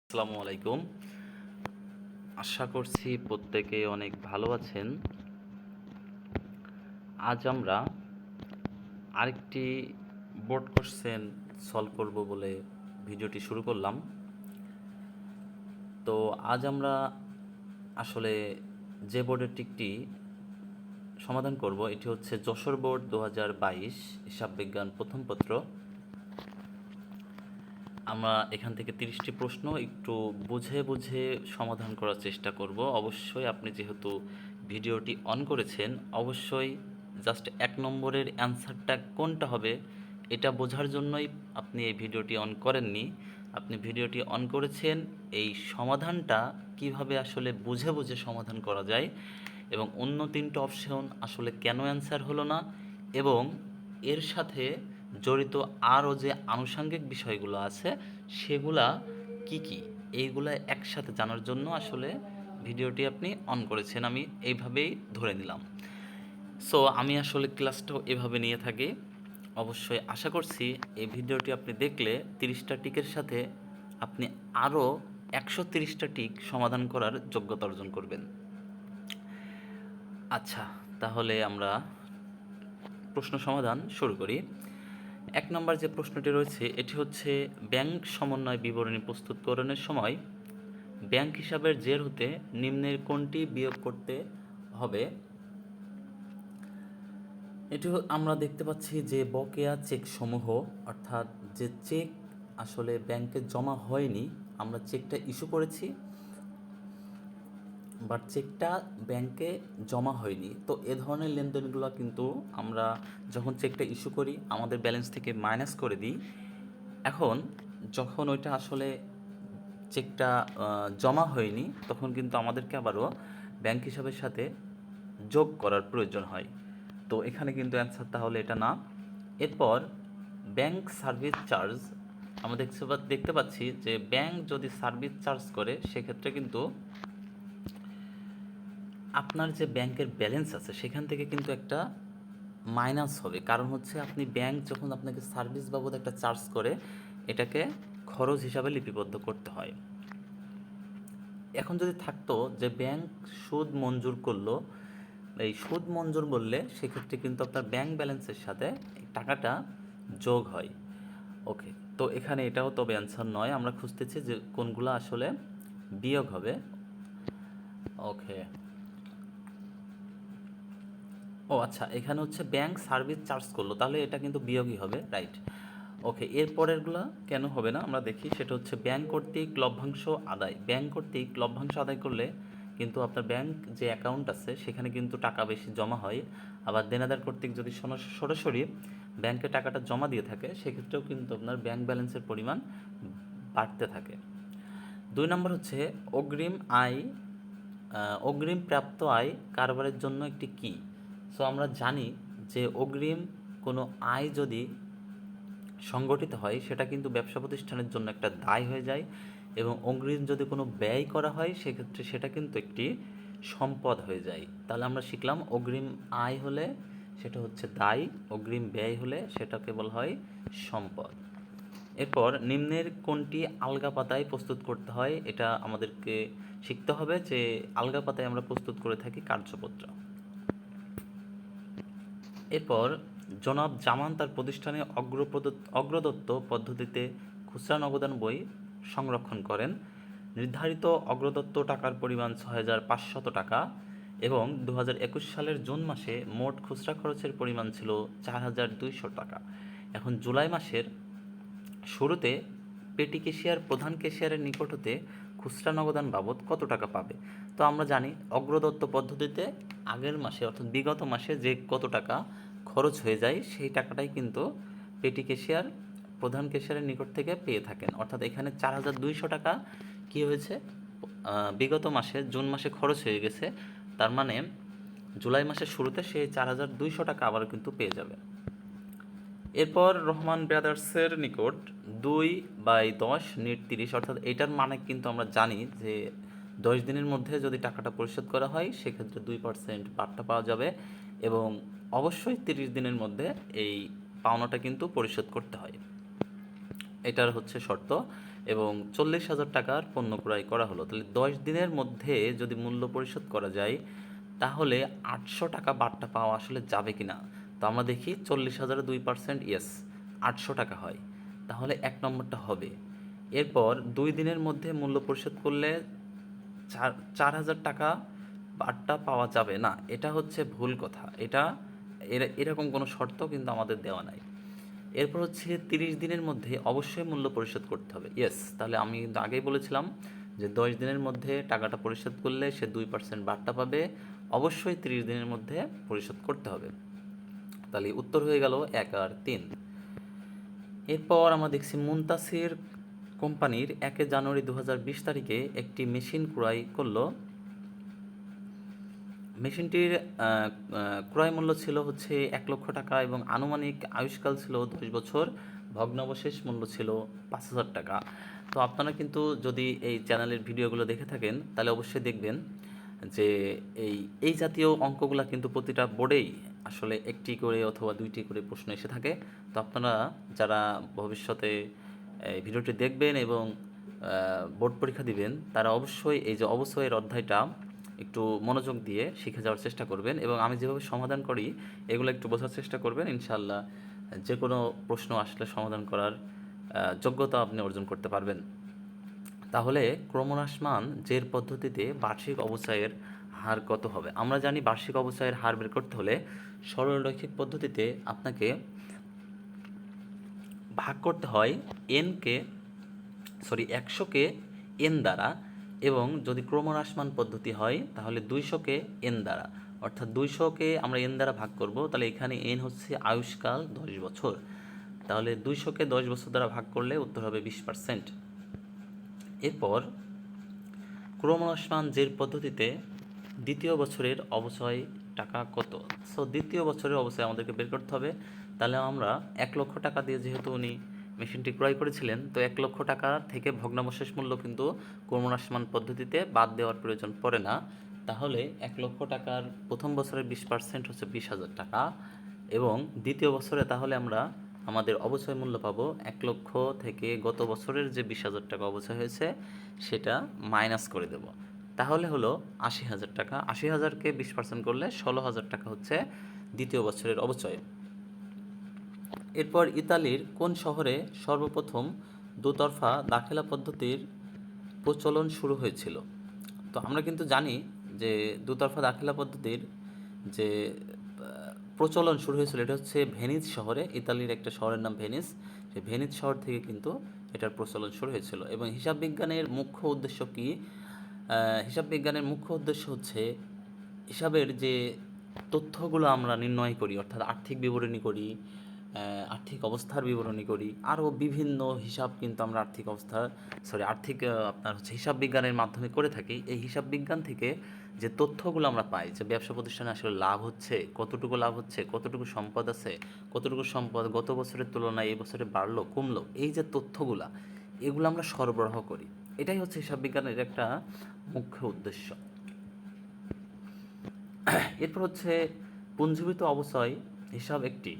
আসসালামু আলাইকুম। আশা করছি প্রত্যেকে অনেক ভালো আছেন। আজ আমরা আরেকটি বোর্ড কোশ্চেন সলভ করব বলে ভিডিওটি শুরু করলাম। তো আজ আমরা আসলে যে বোর্ডের টিকটি সমাধান করব এটি হচ্ছে যশোর বোর্ড 2022 হিসাব বিজ্ঞান প্রথম পত্র। আমরা এখান থেকে 30টি প্রশ্ন একটু বুঝে বুঝে সমাধান করার চেষ্টা করব। অবশ্যই আপনি যেহেতু ভিডিওটি অন করেছেন, অবশ্যই জাস্ট 1 নম্বরের অ্যান্সারটা কোনটা হবে এটা বোঝার জন্যই আপনি এই ভিডিওটি অন করেননি। আপনি ভিডিওটি অন করেছেন এই সমাধানটা কিভাবে আসলে বুঝে বুঝে সমাধান করা যায় এবং অন্য 3টা অপশন আসলে কেন অ্যান্সার হলো না এবং এর সাথে জড়িত আরও যে আনুষঙ্গিক বিষয়গুলো আছে সেগুলা কি কি এইগুলা একসাথে জানার জন্য আসলে ভিডিওটি আপনি অন করেছেন, আমি এইভাবেই ধরে নিলাম। সো আমি আসলে ক্লাসটাও এভাবে নিয়ে থাকি। অবশ্যই আশা করছি এই ভিডিওটি আপনি দেখলে 30টা টিকের সাথে আপনি আরও 130টা টিক সমাধান করার যোগ্যতা অর্জন করবেন। আচ্ছা, তাহলে আমরা প্রশ্ন সমাধান শুরু করি। 1 নম্বর যে প্রশ্নটি রয়েছে এটি হচ্ছে ব্যাংক সমন্বয় বিবরণী প্রস্তুতকরণের সময় ব্যাংক হিসাবের জের হতে নিম্নের কোনটি বিয়োগ করতে হবে। এটি আমরা দেখতে পাচ্ছি যে বকেয়া চেক সমূহ, অর্থাৎ যে চেক আসলে ব্যাংকে জমা হয়নি, আমরা চেকটা ইস্যু করেছি বাট চেকটা ব্যাংকে জমা হয়নি, তো এ ধরনের লেনদেনগুলো কিন্তু আমরা যখন চেকটা ইস্যু করি আমাদের ব্যালেন্স থেকে মাইনাস করে দিই। এখন যখন ওইটা আসলে চেকটা জমা হয়নি তখন কিন্তু আমাদেরকে আবারও ব্যাংক হিসাবের সাথে যোগ করার প্রয়োজন হয়। তো এখানে কিন্তু অ্যান্সার তাহলে এটা না। এরপর ব্যাংক সার্ভিস চার্জ, আমরা দেখতে পাচ্ছি যে ব্যাংক যদি সার্ভিস চার্জ করে সেক্ষেত্রে কিন্তু আপনার যে ব্যাংকের ব্যালেন্স আছে সেখান থেকে কিন্তু একটা মাইনাস হবে, কারণ হচ্ছে আপনি ব্যাংক যখন আপনাকে সার্ভিস বাবদ একটা চার্জ করে এটাকে খরচ হিসাবে লিপিবদ্ধ করতে হয়। এখন যদি থাকতো যে ব্যাংক সুদ মঞ্জুর করলো, এই সুদ মঞ্জুর বললে সেক্ষেত্রে কিন্তু আপনার ব্যাংক ব্যালেন্সের সাথে এই টাকাটা যোগ হয়। ওকে, তো এখানে এটাও তবে অ্যান্সার নয়, আমরা খুঁজতেছি যে কোনগুলো আসলে বিয়োগ হবে। ওকে, ও আচ্ছা, এখানে হচ্ছে ব্যাংক সার্ভিস চার্জ করলো, তাহলে এটা কিন্তু বিয়োগই হবে, রাইট। ওকে, এরপরেরগুলো কেন হবে না আমরা দেখি। সেটা হচ্ছে ব্যাংক কর্তৃক লভ্যাংশ আদায়। ব্যাংক কর্তৃক লভ্যাংশ আদায় করলে কিন্তু আপনার ব্যাংক যে অ্যাকাউন্ট আছে সেখানে কিন্তু টাকা বেশি জমা হয়। আবার দেনাদার কর্তৃক যদি সরাসরি ব্যাংকে টাকাটা জমা দিয়ে থাকে সেক্ষেত্রেও কিন্তু আপনার ব্যাংক ব্যালেন্সের পরিমাণ বাড়তে থাকে। 2 নম্বর হচ্ছে অগ্রিম আয়, অগ্রিম প্রাপ্ত আয় কারবারের জন্য একটি কী। সো আমরা জানি যে অগ্রিম কোনো আয় যদি সংগঠিত হয় সেটা কিন্তু ব্যবসা প্রতিষ্ঠানের জন্য একটা দায় হয়ে যায়, এবং অগ্রিম যদি কোনো ব্যয় করা হয় সেক্ষেত্রে সেটা কিন্তু একটি সম্পদ হয়ে যায়। তাহলে আমরা শিখলাম অগ্রিম আয় হলে সেটা হচ্ছে দায়, অগ্রিম ব্যয় হলে সেটাকে বলা হয় সম্পদ। এরপর নিম্নের কোনটি আলগা পাতায় প্রস্তুত করতে হয়, এটা আমাদেরকে শিখতে হবে যে আলগা পাতায় আমরা প্রস্তুত করে থাকি কার্যপত্র। এরপর জনাব জামান তার প্রতিষ্ঠানে অগ্রদত্ত পদ্ধতিতে খুচরা নগদান বই সংরক্ষণ করেন। নির্ধারিত অগ্রদত্ত টাকার পরিমাণ 6,500 টাকা এবং 2021 সালের জুন মাসে মোট খুচরা খরচের পরিমাণ ছিল 4,200 টাকা। এখন জুলাই মাসের শুরুতে পেটি ক্যাশিয়ার প্রধান ক্যাশিয়ারের নিকট হতে খুচরা নগদান বাবদ কত টাকা পাবে। তো আমরা জানি অগ্রদত্ত পদ্ধতিতে আগের মাসে অর্থাৎ বিগত মাসে যে কত টাকা খরচ হয়ে যায় সেই টাকাটাই কিন্তু পেটি ক্যাশিয়ার প্রধান ক্যাশিয়ারের নিকট থেকে পেয়ে থাকেন। অর্থাৎ এখানে 4,200 টাকা কী হয়েছে, বিগত মাসে জুন মাসে খরচ হয়ে গেছে, তার মানে জুলাই মাসের শুরুতে সেই 4,200 টাকা আবারও কিন্তু পেয়ে যাবে। এরপর রহমান ব্রাদার্সের নিকট 2/10 নিট 30, অর্থাৎ এটার মানে কিন্তু আমরা জানি যে 10 দিনের মধ্যে যদি টাকাটা পরিশোধ করা হয় সেক্ষেত্রে 2% বার্তা পাওয়া যাবে, এবং অবশ্যই 30 দিনের মধ্যে এই পাওনাটা কিন্তু পরিশোধ করতে হয়, এটার হচ্ছে শর্ত। এবং 40,000 টাকার পণ্য ক্রয় করা হলো। তাহলে 10 দিনের মধ্যে যদি মূল্য পরিশোধ করা যায় তাহলে 800 টাকা বার্তা পাওয়া আসলে যাবে কি না। তো আমরা দেখি 40,000 2%, ইয়েস 800 টাকা হয়, তাহলে 1 নম্বরটা হবে। এরপর 2 দিনের মধ্যে মূল্য পরিশোধ করলে 4,000 টাকা বার্তা পাওয়া যাবে না, এটা হচ্ছে ভুল কথা। এরকম কোনো শর্ত কিন্তু আমাদের দেওয়া নাই। এরপর হচ্ছে 30 দিনের মধ্যে অবশ্যই মূল্য পরিশোধ করতে হবে, ইয়েস। তাহলে আমি কিন্তু আগেই বলেছিলাম যে 10 দিনের মধ্যে টাকাটা পরিশোধ করলে সে 2% বার্তা পাবে, অবশ্যই 30 দিনের মধ্যে পরিশোধ করতে হবে। তাহলে উত্তর হয়ে গেল 1 আর 3। এরপর আমরা দেখছি মুনতাসির কোম্পানির 1 জানুয়ারি 2020 তারিখে একটি মেশিন ক্রয় করলো। মেশিনটির ক্রয় মূল্য ছিল হচ্ছে 1 লক্ষ টাকা এবং আনুমানিক আয়ুষ্কাল ছিল 10 বছর, ভগ্নাবশেষ মূল্য ছিল 5,000 টাকা। তো আপনারা কিন্তু যদি এই চ্যানেলের ভিডিওগুলো দেখে থাকেন তাহলে অবশ্যই দেখবেন যে এই এই জাতীয় অঙ্কগুলো কিন্তু প্রতিটা বোর্ডেই আসলে একটি করে অথবা 2টি করে প্রশ্ন এসে থাকে। তো আপনারা যারা ভবিষ্যতে এই ভিডিওটি দেখবেন এবং বোর্ড পরীক্ষা দিবেন তারা অবশ্যই এই যে অবশ্যই অধ্যায়টা একটু মনোযোগ দিয়ে শিখে যাওয়ার চেষ্টা করবেন এবং আমি যেভাবে সমাধান করি এগুলো একটু বোঝার চেষ্টা করবেন। ইনশাআল্লাহ যে কোনো প্রশ্ন আসলে সমাধান করার যোগ্যতা আপনি অর্জন করতে পারবেন। তাহলে ক্রমহ্রাসমান জের পদ্ধতিতে বার্ষিক অবচয়ের হার কত হবে? আমরা জানি বার্ষিক অবচয়ের হার বের করতে হলে সরলরৈখিক পদ্ধতিতে আপনাকে ভাগ করতে হয় এনকে 100কে এন দ্বারা, এবং যদি ক্রমহ্রাসমান পদ্ধতি হয় তাহলে 200কে এন দ্বারা, অর্থাৎ 200কে আমরা এন দ্বারা ভাগ করব। তাহলে এখানে এন হচ্ছে আয়ুষ্কাল 10 বছর, তাহলে 200কে 10 বছর দ্বারা ভাগ করলে উত্তর হবে 20%। এরপর ক্রমহ্রাসমান জের পদ্ধতিতে দ্বিতীয় বছরের অবচয় টাকা কত? সো দ্বিতীয় বছরের অবচয় আমাদেরকে বের করতে হবে। তাহলে আমরা 1 লক্ষ টাকা দিয়ে, যেহেতু উনি মেশিনটি ক্রয় করেছিলেন, তো 1 লক্ষ টাকা থেকে ভগ্নাবশেষ মূল্য কিন্তু ক্রমহ্রাসমান পদ্ধতিতে বাদ দেওয়ার প্রয়োজন পড়ে না। তাহলে 1 লক্ষ টাকার প্রথম বছরের 20% হচ্ছে 20,000 টাকা, এবং দ্বিতীয় বছরে তাহলে আমরা আমাদের অবচয় মূল্য পাবো 1 লক্ষ থেকে গত বছরের যে 20,000 টাকা অবচয় হয়েছে সেটা মাইনাস করে দেব। তাহলে হলো 80,000 টাকা। 80,000কে 20% করলে 16,000 টাকা হচ্ছে দ্বিতীয় বছরের অবচয়। এরপর ইতালির কোন শহরে সর্বপ্রথম দোতরফা দাখিলা পদ্ধতির প্রচলন শুরু হয়েছিল? তো আমরা কিন্তু জানি যে দোতরফা দাখিলা পদ্ধতির যে প্রচলন শুরু হয়েছিল এটা হচ্ছে ভেনিস শহরে, ইতালির একটা শহরের নাম ভেনিস। সেই ভেনিস শহর থেকে কিন্তু এটার প্রচলন শুরু হয়েছিল। এবং হিসাব বিজ্ঞানের মুখ্য উদ্দেশ্য কী? হিসাব বিজ্ঞানের মুখ্য উদ্দেশ্য হচ্ছে হিসাবের যে তথ্যগুলো আমরা নির্ণয় করি, অর্থাৎ আর্থিক বিবরণী করি, আর্থিক অবস্থার বিবরণী করি, আরও বিভিন্ন হিসাব কিন্তু আমরা আপনার হচ্ছে হিসাব বিজ্ঞানের মাধ্যমে করে থাকি। এই হিসাব বিজ্ঞান থেকে যে তথ্যগুলো আমরা পাই যে ব্যবসা প্রতিষ্ঠানে আসলে লাভ হচ্ছে, কতটুকু লাভ হচ্ছে, কতটুকু সম্পদ আছে, কতটুকু সম্পদ গত বছরের তুলনায় এই বছরে বাড়লো কমলো, এই যে তথ্যগুলা এগুলো আমরা সরবরাহ করি, এটাই হচ্ছে হিসাব বিজ্ঞানের একটা মুখ্য উদ্দেশ্য। এরপর হচ্ছে পুঞ্জীভূত অবচয় হিসাব একটি,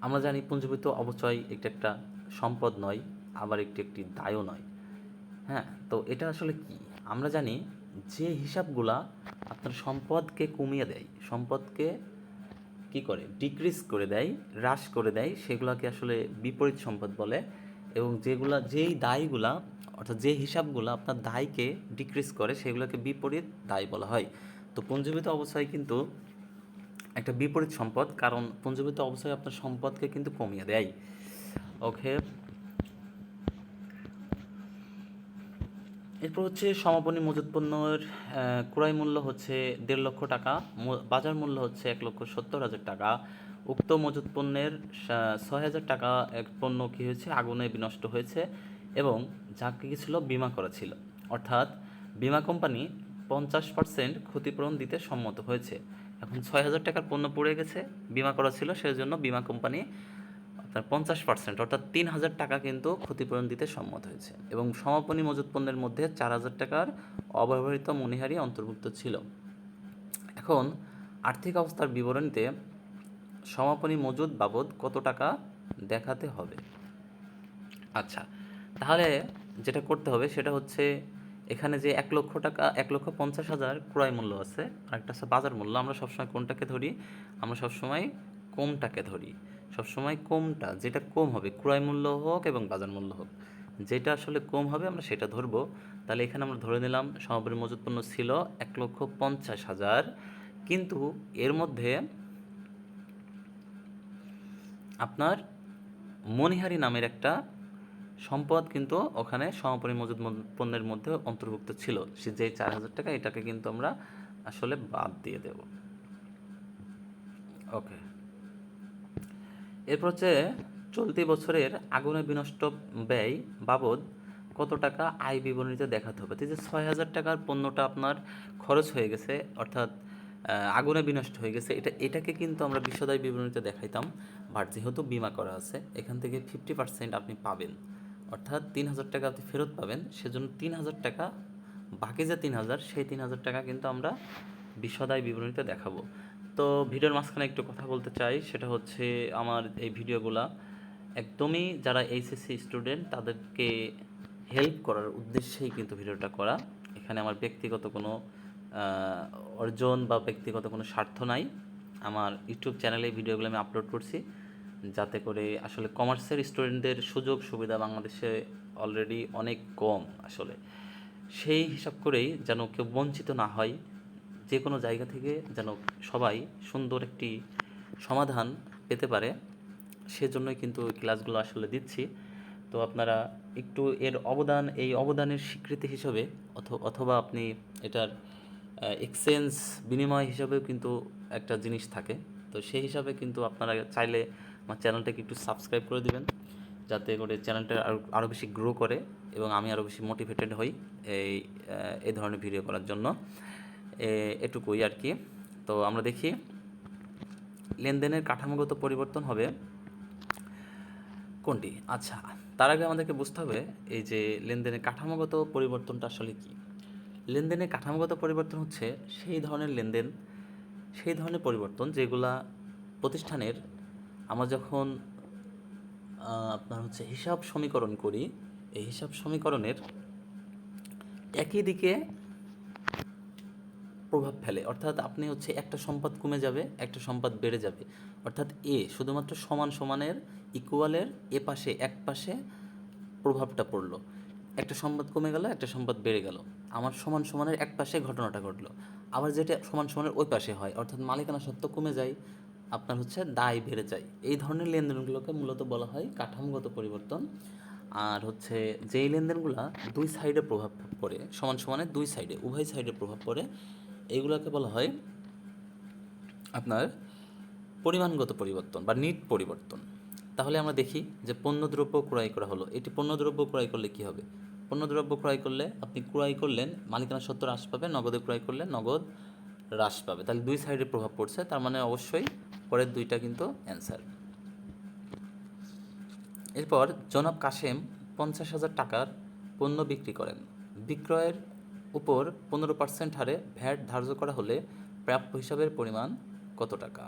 আমরা জানি পুঞ্জীভূত অবচয় একটা সম্পদ নয়, আবার একটি দায়ও নয়। হ্যাঁ, তো এটা আসলে কি? আমরা জানি যে হিসাবগুলা আপনার সম্পদকে কমিয়ে দেয়, সম্পদকে কি করে ডিক্রিজ করে দেয়, হ্রাস করে দেয়, সেগুলোকে আসলে বিপরীত সম্পদ বলে। এবং যেই দায়গুলা, অর্থাৎ যে হিসাবগুলো আপনার দায়কে ডিক্রিজ করে সেগুলোকে বিপরীত দায় বলা হয়। তো পুঞ্জীভূত অবস্থায় কিন্তু একটা বিপরীত সম্পদ, কারণ পুঞ্জীভূত অবস্থায় আপনার সম্পদকে কিন্তু কমিয়ে দেয়। ওকে, এরপর হচ্ছে সমাপনী মজুত পণ্যের ক্রয় মূল্য হচ্ছে 1.5 লক্ষ টাকা, বাজার মূল্য হচ্ছে 1,70,000 টাকা। উক্ত মজুত পণ্যের 6,000 টাকা এক পণ্য কী হয়েছে, আগুনে বিনষ্ট হয়েছে এবং যা কিছু বিমা করা ছিল, অর্থাৎ বিমা কোম্পানি 50% ক্ষতিপূরণ দিতে সম্মত হয়েছে। এখন 6,000 টাকার পণ্য পড়ে গেছে, বিমা করা ছিল, সেজন্য বিমা কোম্পানি আপনার 50% অর্থাৎ 3,000 টাকা কিন্তু ক্ষতিপূরণ দিতে সম্মত হয়েছে। এবং সমাপনী মজুত পণ্যের মধ্যে 4,000 টাকার অব্যবহৃত মণিহারি অন্তর্ভুক্ত ছিল। এখন আর্থিক অবস্থার বিবরণীতে সমাপনী মজুদ বাবদ কত টাকা দেখাতে হবে? আচ্ছা, তাহলে যেটা করতে হবে সেটা হচ্ছে এখানে যে 1,00,000 টাকা 1,50,000 ক্রয় মূল্য আছে আর একটা আছে বাজার মূল্য। আমরা সবসময় কোনটাকে ধরি? আমরা সবসময় কমটাকে ধরি। সবসময় কমটা, যেটা কম হবে, ক্রয় মূল্য হোক এবং বাজার মূল্য হোক, যেটা আসলে কম হবে আমরা সেটা ধরবো। তাহলে এখানে আমরা ধরে নিলাম সামগ্রী মজুত পণ্য ছিল 1,50,000, কিন্তু এর মধ্যে আপনার মণিহারি নামের একটা সম্পদ কিন্তু ওখানে সমাপনী মজুদ পণ্যের মধ্যে অন্তর্ভুক্ত ছিল। সে যে 4,000 টাকা, এটাকে কিন্তু আমরা আসলে বাদ দিয়ে দেব। ওকে, এরপর হচ্ছে চলতি বছরের আগুনে বিনষ্ট ব্যয় বাবদ কত টাকা আয় বিবরণীতে দেখাতে হবে। তো এই যে 6,000 টাকার পণ্যটা আপনার খরচ হয়ে গেছে, অর্থাৎ আগুনে বিনষ্ট হয়ে গেছে, এটাকে কিন্তু আমরা বিশদায় বিবরণীতে দেখাইতাম। বাট যেহেতু বিমা করা আছে, এখান থেকে 50% আপনি পাবেন, অর্থাৎ 3,000 টাকা আপনি ফেরত পাবেন। সেজন্য 3,000 টাকা, বাকি যে 3,000, সেই 3,000 টাকা কিন্তু আমরা বিশদায় বিবরণীতে দেখাবো। তো ভিডিওর মাঝখানে একটু কথা বলতে চাই, সেটা হচ্ছে আমার এই ভিডিওগুলা একদমই যারা এইচএসসি স্টুডেন্ট তাদেরকে হেল্প করার উদ্দেশ্যেই কিন্তু ভিডিওটা করা। এখানে আমার ব্যক্তিগত কোনো অর্জন বা ব্যক্তিগত কোনো স্বার্থ নাই। আমার ইউটিউব চ্যানেলে ভিডিওগুলো আমি আপলোড করছি যাতে করে আসলে কমার্সের স্টুডেন্টদের সুযোগ সুবিধা বাংলাদেশে অলরেডি অনেক কম আসলে, সেই হিসাব করেই যেন কেউ বঞ্চিত না হয়, যে কোনো জায়গা থেকে যেন সবাই সুন্দর একটি সমাধান পেতে পারে, সেজন্যই কিন্তু এই ক্লাসগুলো আসলে দিচ্ছি। তো আপনারা একটু এই অবদানের স্বীকৃতি হিসাবে অথবা আপনি এটার এক্সচেঞ্জ বিনিময় হিসাবেও কিন্তু একটা জিনিস থাকে। তো সেই হিসাবে কিন্তু আপনারা চাইলে আমার চ্যানেলটাকে একটু সাবস্ক্রাইব করে দিবেন, যাতে করে চ্যানেলটা আরও বেশি গ্রো করে এবং আমি আরও বেশি মোটিভেটেড হই এই ধরনের ভিডিও করার জন্য। এটুকুই আর কি। তো আমরা দেখি লেনদেনের কাঠামোগত পরিবর্তন হবে কোনটি। আচ্ছা, তার আগে আমাদেরকে বুঝতে হবে এই যে লেনদেনের কাঠামোগত পরিবর্তনটা আসলে কী। লেনদেনের কাঠামোগত পরিবর্তন হচ্ছে সেই ধরনের পরিবর্তন যেগুলা প্রতিষ্ঠানের, আমরা যখন আপনার হচ্ছে হিসাব সমীকরণ করি, এই হিসাব সমীকরণের একই দিকে প্রভাব ফেলে। অর্থাৎ আপনি হচ্ছে একটা সম্পদ কমে যাবে, একটা সম্পদ বেড়ে যাবে। অর্থাৎ শুধুমাত্র সমান সমানের ইকুয়ালের এক পাশে প্রভাবটা পড়লো, একটা সম্পদ কমে গেল, একটা সম্পদ বেড়ে গেল, আমার সমান সমানের এক পাশে ঘটনাটা ঘটলো। আবার যেটা সমান সমানের ওই পাশে হয়, অর্থাৎ মালিকানা সত্ত্ব কমে যায়, আপনার হচ্ছে দায় বেড়ে যায়। এই ধরনের লেনদেনগুলোকে মূলত বলা হয় কাঠামোগত পরিবর্তন। আর হচ্ছে যেই লেনদেনগুলো দুই সাইডে প্রভাব পড়ে, সমান সমানের দুই সাইডে, উভয় সাইডে প্রভাব পড়ে, এইগুলোকে বলা হয় আপনার পরিমাণগত পরিবর্তন বা নিট পরিবর্তন। তাহলে আমরা দেখি যে পণ্যদ্রব্য ক্রয় করা হলো, এটি পণ্যদ্রব্য ক্রয় করলে কি হবে? পণ্যদ্রব্য ক্রয় করলে আপনি ক্রয় করলেন, মালিকানা সত্ত্ব হ্রাস পাবে, নগদে ক্রয় করলে নগদ হ্রাস পাবে। তাহলে দুই সাইডে প্রভাব পড়ছে, তার মানে অবশ্যই পরের দুইটা কিন্তু অ্যান্সার। এরপর জনাব কাশেম 50,000 টাকার পণ্য বিক্রি করেন। বিক্রয়ের উপর 15% হারে ভ্যাট ধার্য করা হলে প্রাপ্য হিসাবের পরিমাণ কত টাকা?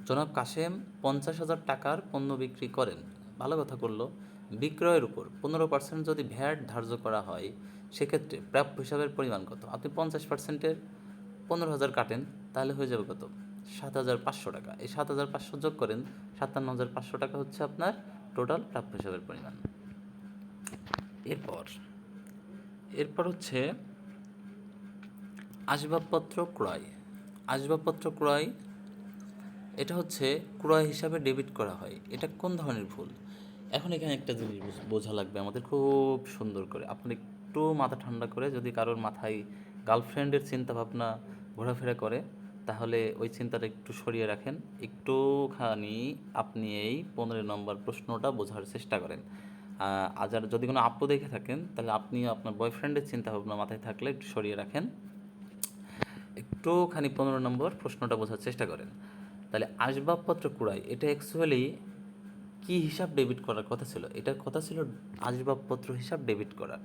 জনাব কাশেম 50,000 টাকার পণ্য বিক্রি করেন, ভালো কথা করলো। বিক্রয়ের উপর 15% যদি ভ্যাট ধার্য করা হয়, সেক্ষেত্রে প্রাপ্য হিসাবের পরিমাণ কত? আপনি 50%-এর 15,000 কাটেন, তাহলে হয়ে যাবে কত? 7,500 টাকা। এই 7,500 যোগ করেন, 57,500 টাকা হচ্ছে আপনার টোটাল প্রাপ্য হিসাবের পরিমাণ। এরপর হচ্ছে আসবাবপত্র ক্রয়। আসবাবপত্র ক্রয়, এটা হচ্ছে ক্রয় হিসাবে ডেবিট করা হয়। এটা কোন ধরনের ভুল? এখন এখানে একটা জিনিস বোঝা লাগবে আমাদের খুব সুন্দর করে। আপনি একটু মাথা ঠান্ডা করে, যদি কারোর মাথায় গার্লফ্রেন্ডের চিন্তাভাবনা ঘোরাফেরা করে, তাহলে ওই চিন্তাটা একটু সরিয়ে রাখেন, একটুখানি আপনি এই 15 নম্বর প্রশ্নটা বোঝার চেষ্টা করেন। আর যদি কোনো আপু দেখে থাকেন, তাহলে আপনি আপনার বয়ফ্রেন্ডের চিন্তাভাবনা মাথায় থাকলে একটু সরিয়ে রাখেন, একটুখানি 15 নম্বর প্রশ্নটা বোঝার চেষ্টা করেন। তাহলে আসবাবপত্র ক্রয়, এটা অ্যাকচুয়ালি কি হিসাব ডেবিট করার কথা ছিল? এটার কথা ছিল আসবাবপত্র হিসাব ডেবিট করা,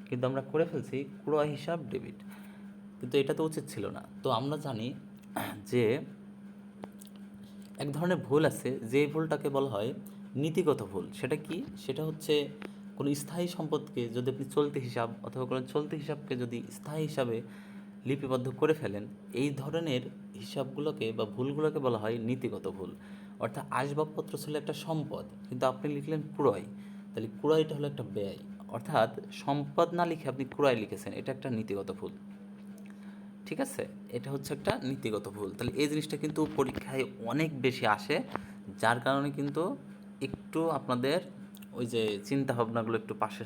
কিন্তু আমরা করে ফেলছি ক্রয় হিসাব ডেবিট, কিন্তু এটা তো উচিত ছিল না। তো আমরা জানি যে এক ধরনের ভুল আছে, যে ভুলটাকে বলা হয় নীতিগত ভুল। সেটা কি? সেটা হচ্ছে কোনো স্থায়ী সম্পদকে যদি আপনি চলতি হিসাব অথবা কোনো চলতি হিসাবকে যদি স্থায়ী হিসাবে লিপিবদ্ধ করে ফেলেন, এই ধরনের হিসাবগুলোকে বা ভুলগুলোকে বলা হয় নীতিগত ভুল। অর্থাৎ আসবাবপত্র ছিল একটা সম্পদ, কিন্তু আপনি লিখলেন ক্রয়, তাহলে ক্রয়টা হলো একটা ব্যয়। অর্থাৎ সম্পদ না লিখে আপনি ক্রয় লিখেছেন, এটা একটা নীতিগত ভুল। ঠিক আছে, এটা হচ্ছে একটা নীতিগত ভুল। তাহলে এই জিনিসটা কিন্তু পরীক্ষায় অনেক বেশি আসে, যার কারণে কিন্তু একটু আপনাদের ওই যে চিন্তা ভাবনাগুলো একটু পাশে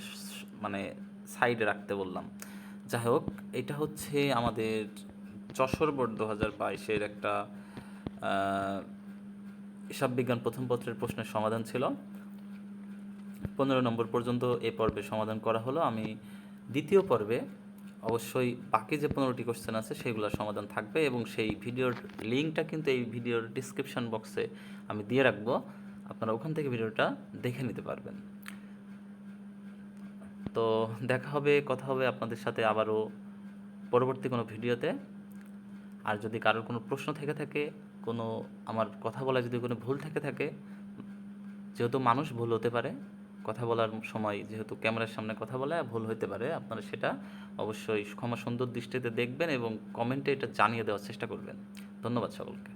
মানে সাইডে রাখতে বললাম। যাই হোক, এটা হচ্ছে আমাদের যশোর বোর্ড 2022-এর একটা হিসাব বিজ্ঞান প্রথম পত্রের প্রশ্নের সমাধান ছিল। 15 নম্বর পর্যন্ত এই পর্বে সমাধান করা হলো। আমি দ্বিতীয় পর্বে অবশ্যই বাকি যে 15টি কোশ্চেন আছে সেগুলোর সমাধান থাকবে, এবং সেই ভিডিওর লিঙ্কটা কিন্তু এই ভিডিওর ডিসক্রিপশন বক্সে আমি দিয়ে রাখবো, আপনারা ওখান থেকে ভিডিওটা দেখে নিতে পারবেন। তো দেখা হবে, কথা হবে আপনাদের সাথে আবারও পরবর্তী কোনো ভিডিওতে। আর যদি কারোর কোনো প্রশ্ন থেকে থাকে, কোনো আমার কথা বলায় যদি কোনো ভুল থেকে থাকে, যেহেতু মানুষ ভুল হতে পারে, কথা বলার সময় যেহেতু ক্যামেরার সামনে কথা বলে ভুল হতে পারে, আপনারা সেটা অবশ্যই ক্ষমা সুন্দর দৃষ্টিতে দেখবেন এবং কমেন্টে এটা জানিয়ে দেওয়ার চেষ্টা করবেন। ধন্যবাদ সকলকে।